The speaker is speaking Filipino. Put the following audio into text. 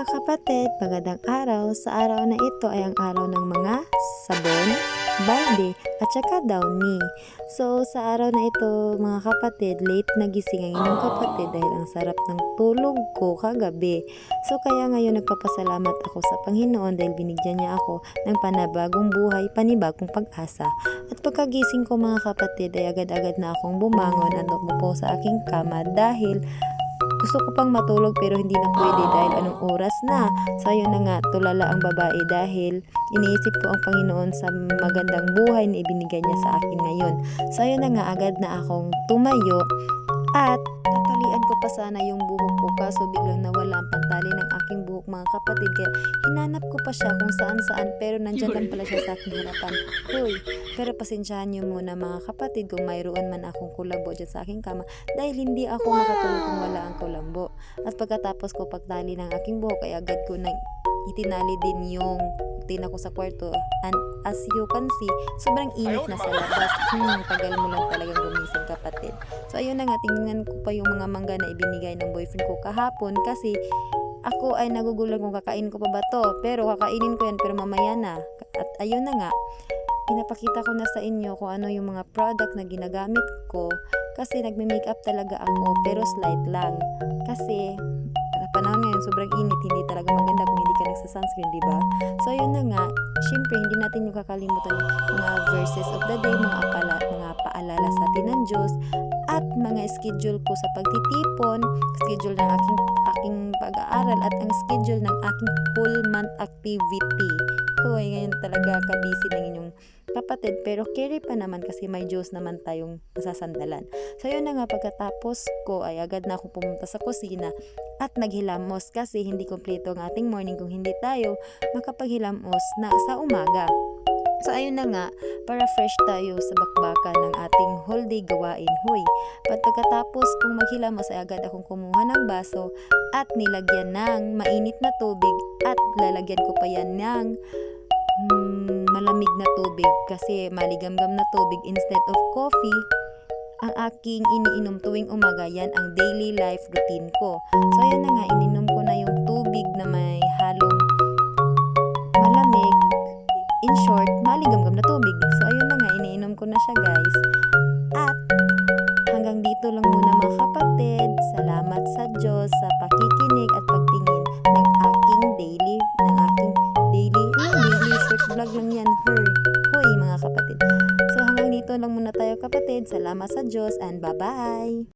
Mga kapatid, magandang araw. Sa araw na ito ay ang araw ng mga sabon, balde, at saka downy. So, sa araw na ito, mga kapatid, late nagising ang inyong kapatid dahil ang sarap ng tulog ko kagabi. So, kaya ngayon nagpapasalamat ako sa Panginoon dahil binigyan niya ako ng panibagong buhay, panibagong pag-asa. At pagkagising ko, mga kapatid, ay agad-agad na akong bumangon at umupo sa aking kama dahil gusto ko pang matulog pero hindi na pwede dahil anong oras na. So ayun na nga, tulala ang babae dahil iniisip ko ang Panginoon sa magandang buhay na ibinigay niya sa akin ngayon. So ayun na nga, agad na akong tumayo at tatalian ko pa sana yung buhok ko kaso biglang nawala ang pantali ng aking buhok, mga kapatid. Kaya hinanap ko pa siya kung saan saan pero nandyan lang pala siya sa aking harapan. Hoy, pero pasensyahan niyo muna mga kapatid kung mayroon man akong kulambo dyan sa aking kama dahil hindi ako makatulog kung wala ang kulambo. At pagkatapos ko pagtali ng aking buhok ay agad ko nang itinali din yung tina ko sa kwarto, and as you can see, sobrang init na sa labas. Tagal mo lang talagang gumising, kapatid. So ayun na nga, tingnan ko pa yung mga mangga na ibinigay ng boyfriend ko kahapon kasi ako ay nagugulang kung kakain ko pa ba to, pero kakainin ko yan pero mamaya na. At ayun na nga, pinapakita ko na sa inyo kung ano yung mga product na ginagamit ko kasi nagme-makeup talaga ako pero slight lang kasi sa panahon ngayon sobrang init, hindi talaga maganda kung hindi ka nagsa-sunscreen, diba? So yun na nga, syempre hindi natin yung kakalimutan yung mga verses of the day, mga paalala sa atin ng Diyos at mga schedule ko sa pagtitipon, schedule ng aking pag-aaral at ang schedule ng aking whole month activity. Hoy, ngayon talaga kabisi ng inyong kapatid pero carry pa naman kasi may Diyos naman tayong masasandalan. So yun na nga, pagkatapos ko ay agad na ako pumunta sa kusina at naghilamos kasi hindi kompleto ang ating morning kung hindi tayo makapaghilamos na sa umaga. So ayun na nga, para fresh tayo sa bakbakan ng ating whole day gawain. Hoy, pagkatapos kong maghilamos ay agad akong kumuha ng baso at nilagyan ng mainit na tubig at lalagyan ko pa yan ng malamig na tubig kasi maligamgam na tubig instead of coffee. Ang aking iniinom tuwing umaga, yan ang daily life routine ko. So ayan na nga, ininom ko na yung tubig na may halong malamig. In short, maligamgam na tubig. So ayun na nga, iniinom ko na siya, guys.